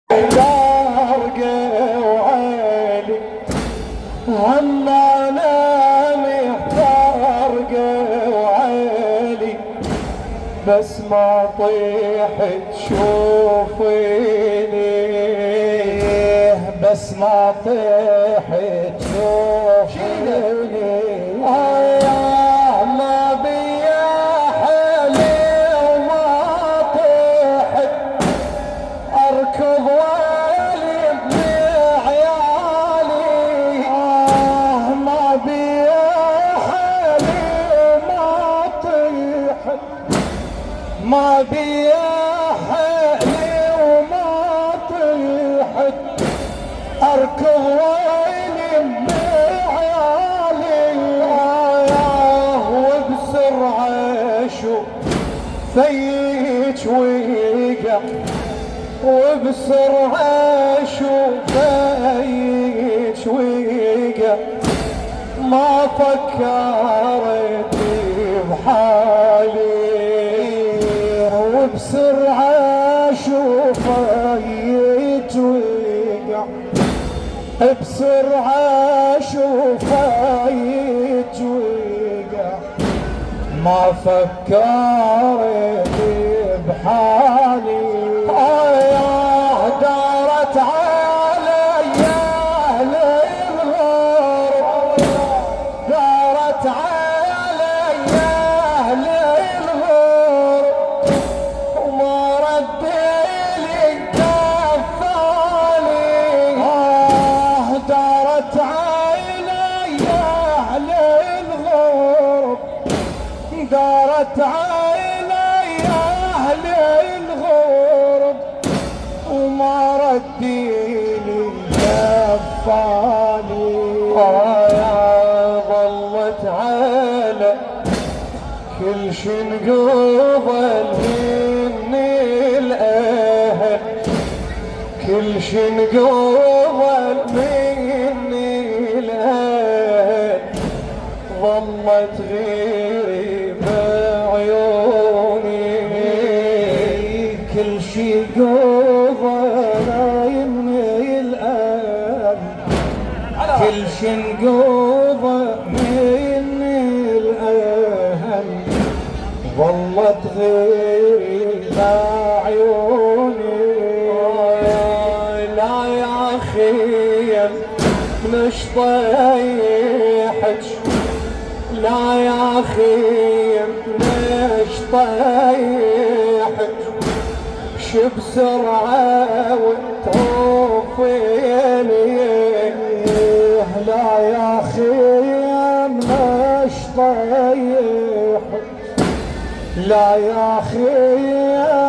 دارقة وعالي هم انا محتارقة وعالي بس ما طيح تشوفيني بس ما طيح تشوفيني ما بيا حالي وما طيحت اركض والي بعيالي ما بيا حالي وما طيحت ما بيا حالي وما طيحت اركض والي بعيالي وبسرعة شو فيك ويقع وبسرعة شوفيك ويقع ما فكرت بحالي وبسرعة شوفيك ويقع بسرعة شوفيك ويقع ما فكرت بحالي دارت علي أهل الغرب دارت علي أهل الغرب وما رديلي كفالي دارت علي أهل الغرب دارت علي أهل الغرب وما رديلي كفاني ظلت على كل شي انقبل مني الأهل كل شي انقبل مني الأهل ظلت غيري بعيوني كل شي قضى مني الآن كل شي انقضى مني الآن ظلت غيري بعيوني لا يا أخي مش طيحك لا يا أخي مش طيحك شو بسرعة وتطوفيني لا يا أخي مش طيحك لا يا أخي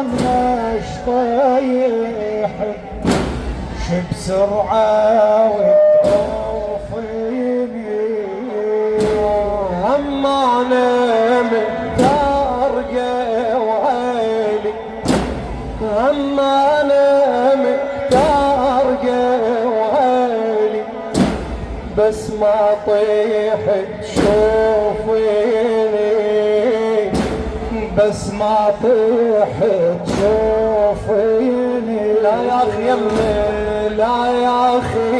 مش طيحك شو بسرعة وتطوفيني هم أنا متارقة وعالي هم أنا متارقة وعالي بس ما طيحت تشوفيني بس ما طيحت تشوفيني لا يا أخي يمي لا يا أخي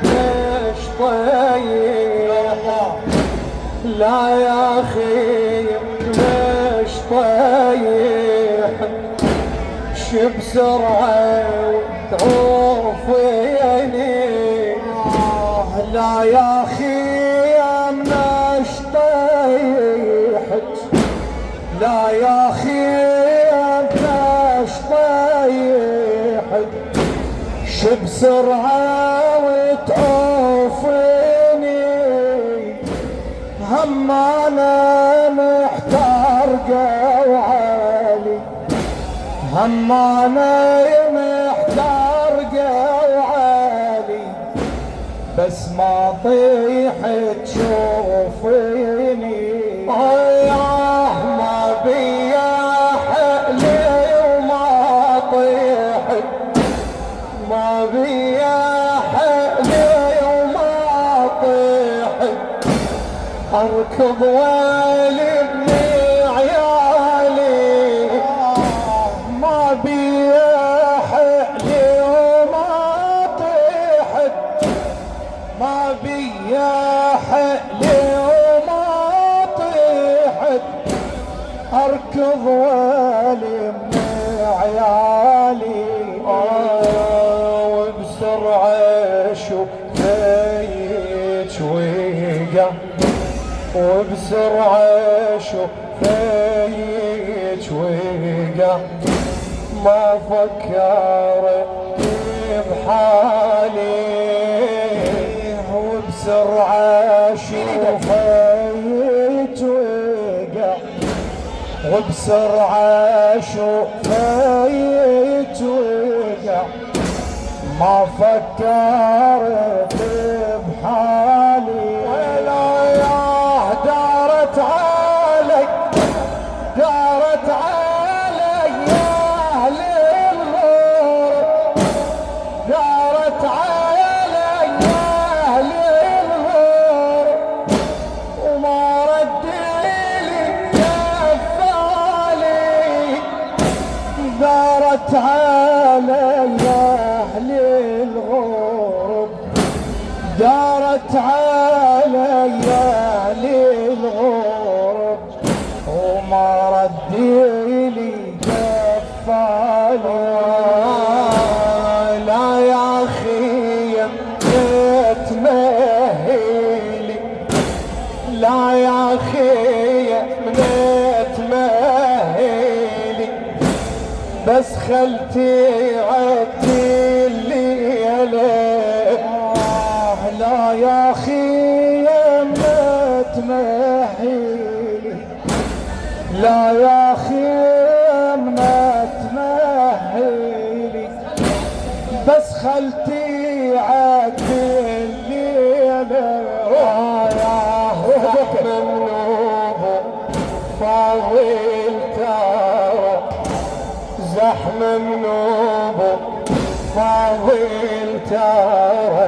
ليش طيح لا يا أخي ليش طيح شو بسرعة وتعوفيني لا يا أخي مناش طيحت لا يا أخي مناش طيحت شو بسرعة وتعوفيني هم أنا محتارقة وعالي هم أنا محتارقة وعالي بس ما طيحت تشوفيني ما بيا حقلي وما طيحت ما بيا حقلي وما طيحت اركض والبني عيالي ما بيا حقلي يا حلي وما طيحت اركض والم عيالي وبسرعة شفيت وقع وبسرعة شفيت وقع ما فكرت بحالي وبسرعة شفيت وقع وبسرعة شفيت وقع ما فكرت بحالي ولا ياه دارت علي دارت علي يا أهل الغرب دارت علي يا أهل الغرب وما رديلي كفالي دارت علي يا أهل الغرب دارت علي يا أهل الغرب وما رديلي كفالي لا يا أخي تمهلي لا يا أخي تمهلي بس خلتي عدي الليلة لا يا أخي ما تمهلي لا يا أخي ما تمهلي بس خلتي عدي الليلة ممنوب فاضل ترى زحمة منوب فاضل ترى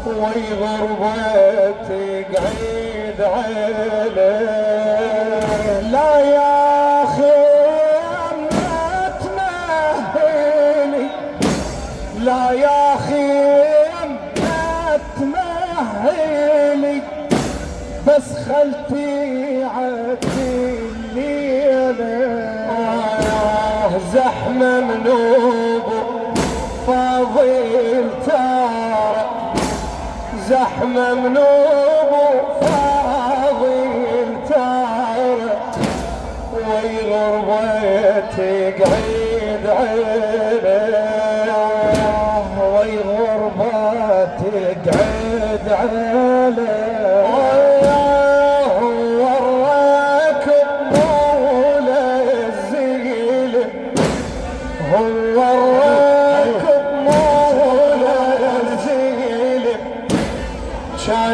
ويغربتي قعيد عليه لا يا أخي ما تمهلي لا يا أخي ما تمهلي بس خلتي عدي الليلة زحمة منوب فاضل ترى زحمة منوب فاضل ترى ويغربتي قعيد عليه ويغربتي قعيد عليه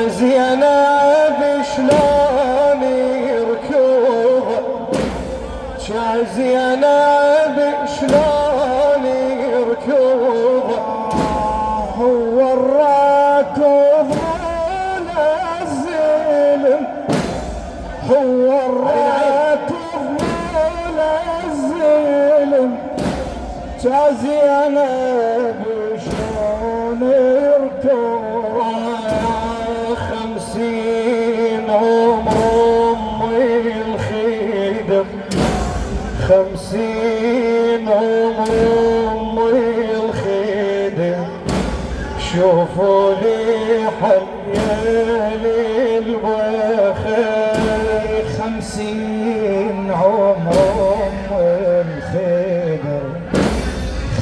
زينب شلون يركض زينب شلون يركض هو الراكض مولى الزلم هو الراكض مولى الزلم زينب شلون يركض 50 عمر أمي الخدم 50 عمر أمي الخدم شوفوا لي حل يا للبخير 50 عمر أمي الخدم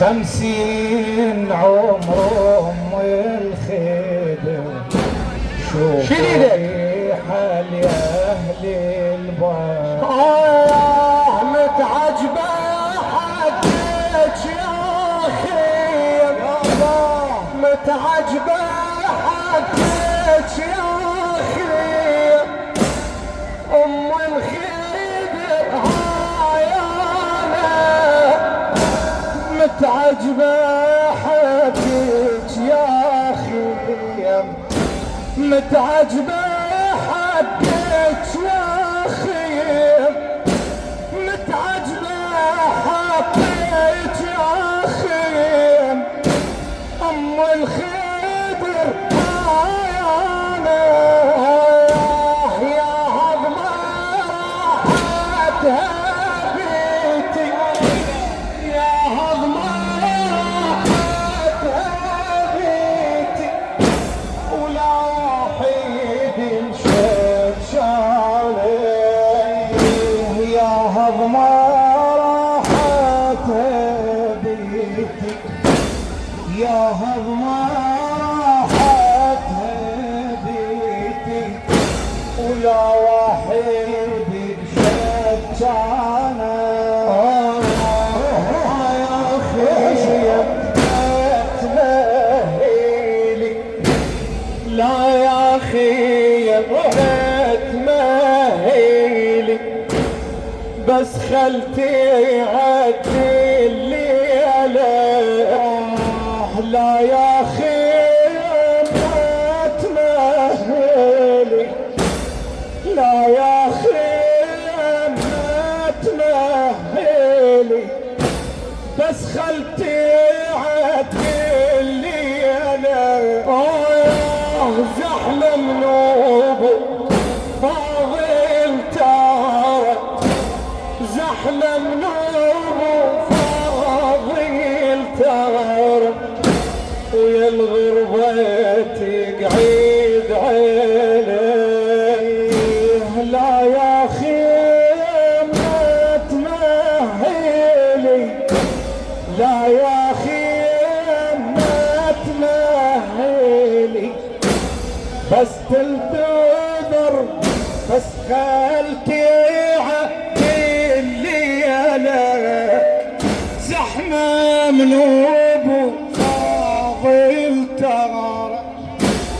50 عمر أمي الخدم شوفوا لي حال يا أهل البار متعجبة حدك يا أخي متعجبة حدك يا أخي أم الخدر عيانة متعجبة حدك يا أخي متعجبة حدك يا أخي متعجبة حدك يا أخي أم الخدر عيانة يا هضمة راحتها بيتي ويا واحد شجانا يا اخي تمهلي لا يا اخي تمهلي بس خلتي عدي الليله لا يا اخي ما تمهلي لا يا اخي ما تمهلي بس خلتي عدلي انا زحمه منوب فاضل تارة زحمه منوب فاضل تارة ويا الغربة تقعد عليه لا يا اخي ما تمهلي لا يا اخي ما تمهلي بس تنتظر بس خالتي عدلي انا زحمة منوب فاضل ترى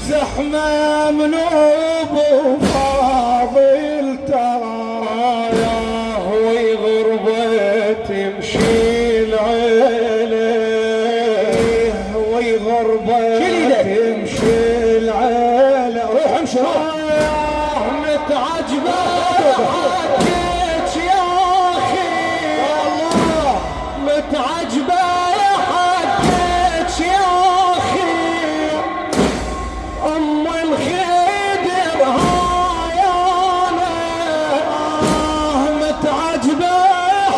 زحمة منوب فاضل ترى يا هوي غربة تمشي العيلة هوي غربة تمشي العيلة روح امشي متعجبة حكيت يا اخي والله متعجبة حكيت يا اخي ام الخدر هاي انا متعجبة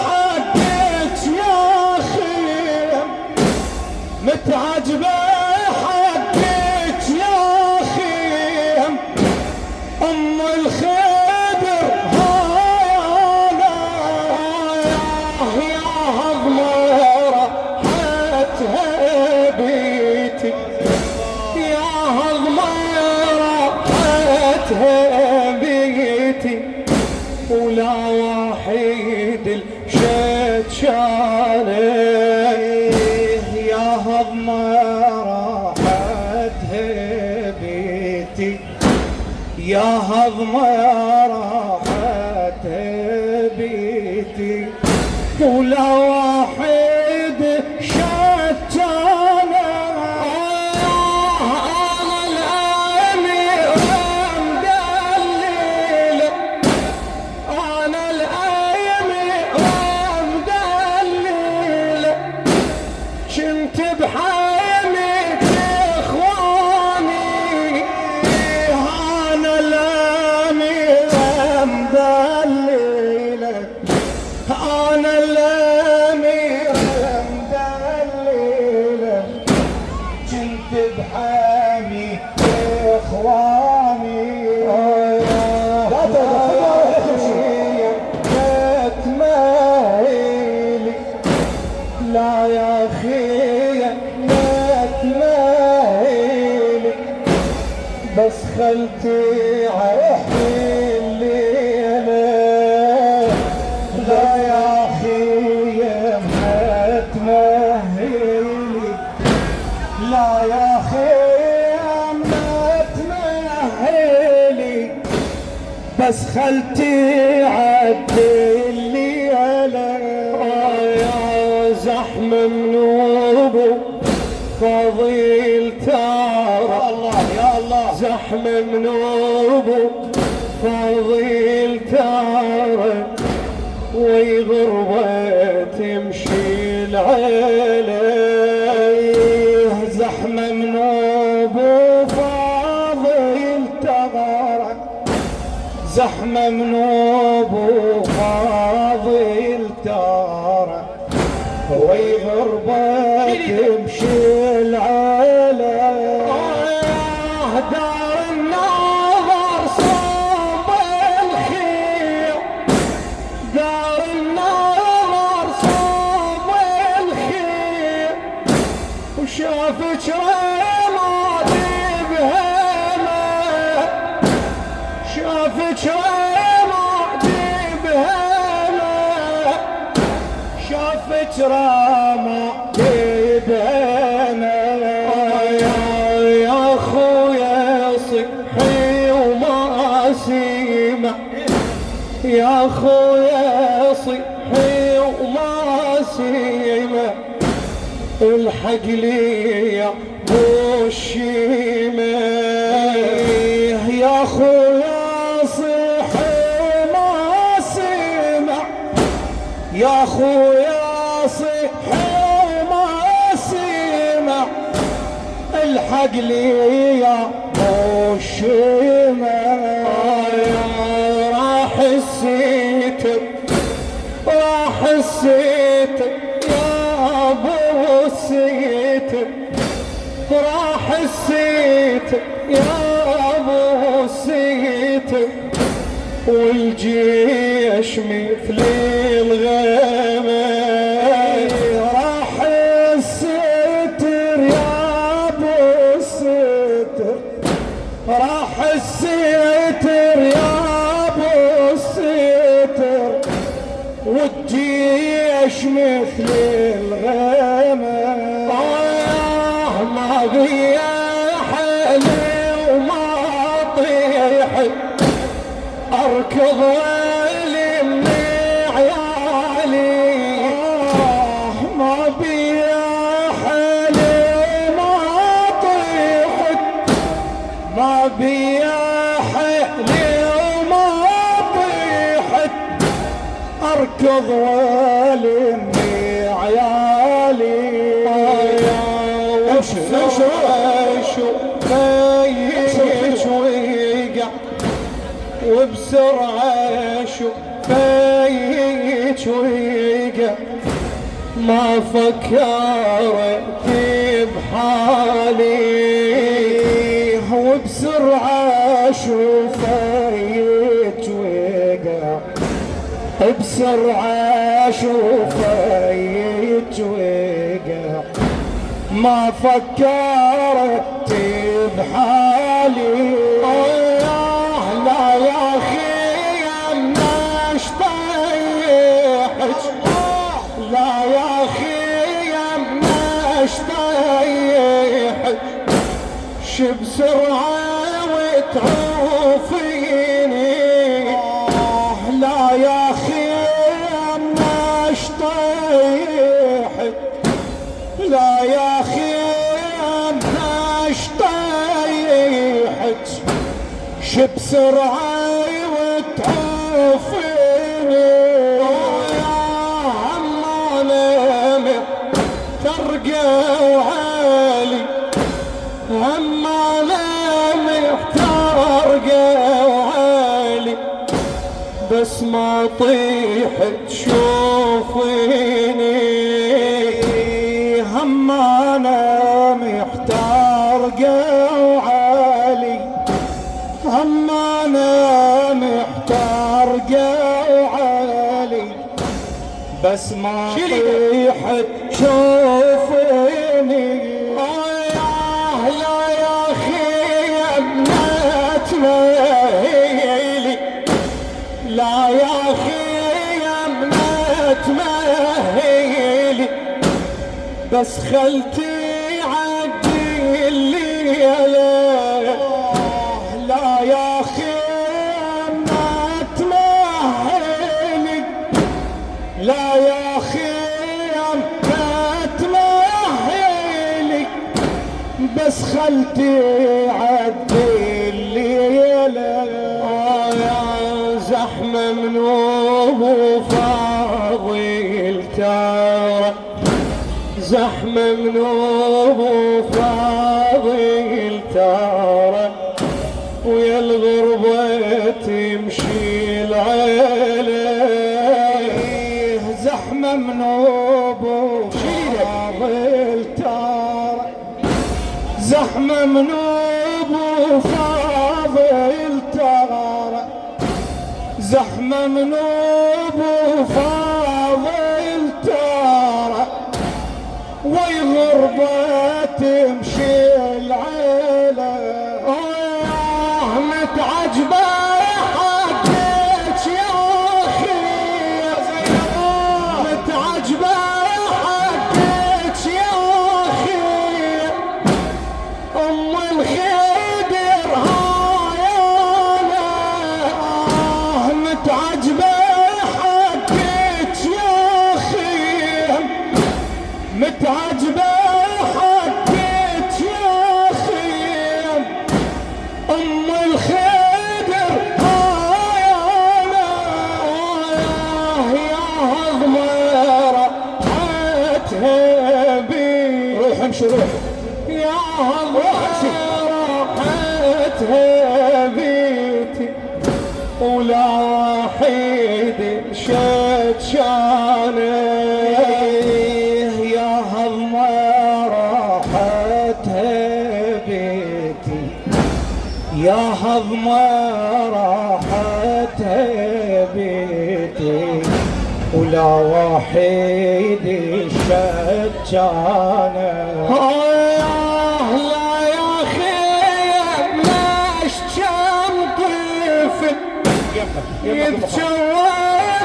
حكيت يا اخي متعجبة حكيت يا اخي ام الخدر هاي انا يا هضمة راحتها بيتي يا هضمة راحتها بيتي ولا واحد الشجانه يا هضمة راحتها بيتي يا هضمة راحتها بيتي ولا واحد شجانه انا الامير مدلله انا الامير مدلله كنت بحامي اخواني انا الامير مدلله انا الامير مدلله كنت بحامي اخواني لا تمهلي لا يا اخي لا تمهلي بس خلتي عحي الليله لا يا اخي ما تمهلي لا يا اخي ما تمهلي بس خلتي عدلي على يا زحمة منوب فضيل تارة الله يا الله زحمة منوب فضيل تارة ويغربة تمشي العيلة زحمة منوب فضيل تارة زحمة منوب فاضل تارة ويغربة تمشي العيلة دار النظر صوب الخير دار النظر صوب الخير وشافك رمادي بهمه شافك رمادي بهمه شافك رمادي بهمه يا خويا صحي وما سيمه يا خويا صحي وما سيمه الحق لي يا بوشيمه يا خويا صحي وما سيمه يا خويا صحي وما سيمه الحق لي يا بوشيمه راح الستر راح الستر يا ابو الستر راح الستر يا ابو الستر والجيش مثل الغيمه راح الستر يا ابو الستر راح الستر يا ابو الستر والجيش مثل الغيمه ما بيا حالي وما طيحت اركض والمني عيالي ما بيا حالي وما طيحت ما بيا حالي وما طيحت اركض والمني عيالي وبسرعة شفيت ويقع ما فكرت بحالي وبسرعة شفيت ويقع بسرعة شفيت ويقع ما فكرت بحالي لا يا اخي يمناش طيحك لا يا اخي يمناش طيحك بسرعة وتعوفيني لا يا اخي يمناش طيحك لا يا اخي يمناش طيحك بسرعة وتعوفيني يا همانة ترقى وعالي همانة ترقى وعالي بس ما طيحت تشوفيني همانة محترقة وعالي همانة محترقة وعالي بس ما طيحت تشوفيني لا يا اخي يا ابنة مهيلي لا يا اخي يا ابنة مهيلي بس خلتي عدي الليلة لا يا اخي ما تمهلي لا يا اخي ما تمهلي بس خلتي عدي الليلة يا زحمة منوب وفاضي التارة زحمة منوب وفاضي التارة ويا الغربة تمشي العيلة زحمة منوب وفاضي التارة زحمة منوب وفاضي التارة زحمة منوب وفاضي التارة وي غربة تمشي العيلة متعجبة حقك يا أخي متعجبة حقك يا أخي أم الخدر هاي أنا متعجبة حقك يا أخي متعجبة حقك يا أخي أم الخدر هاي أنا يا هضمرة حتهبي روح امشي روح يا هضمرة حتهبيتي ولا وحيد شد شانه يا هضمرة حتهبيتي يا هضمرة حتهبيتي ولا واحد شجانه لا يا خيم ليش كم طفل يتشوى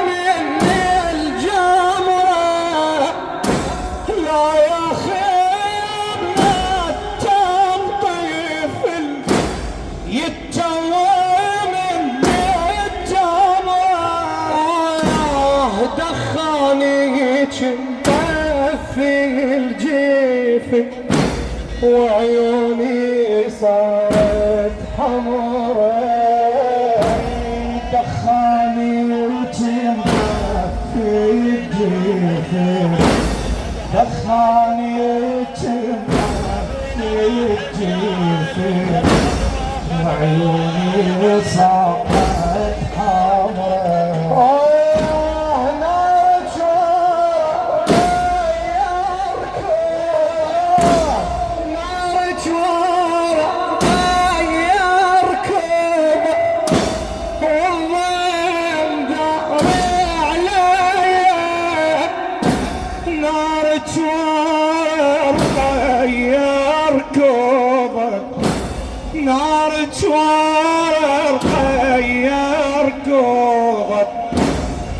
من الجمرة لا يا خيم كم طفل يتشوى من الجمرة دخاني في الجيف وعيوني صارت حمراء دخاني في الجيف دخاني في الجيف وعيوني صارت حمراء نار جوار غير قوضك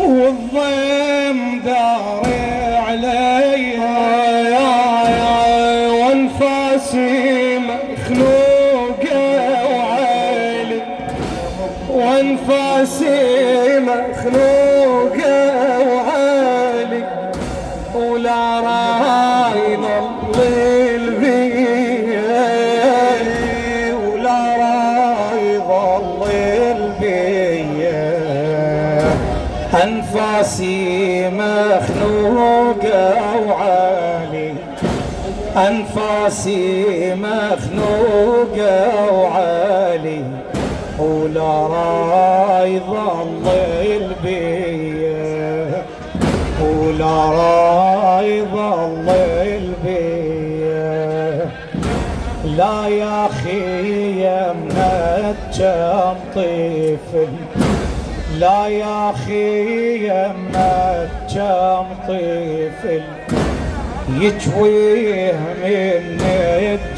والضيم داري عليها وانفاسي مخنوقة وعالي وانفاسي مخنوقة وعالي ولا راي ظل بيها ولا راي ظل بيها أنفاسي مخنوقة وعالي أنفاسي مخنوقة وعالي ولا راي ظل بيا ولا راي ظل بيا لا يا أخي يمنى كم طفل لا يا أخي يمنى كم طفل يجويه من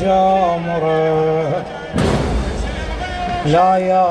الجمرة لا يا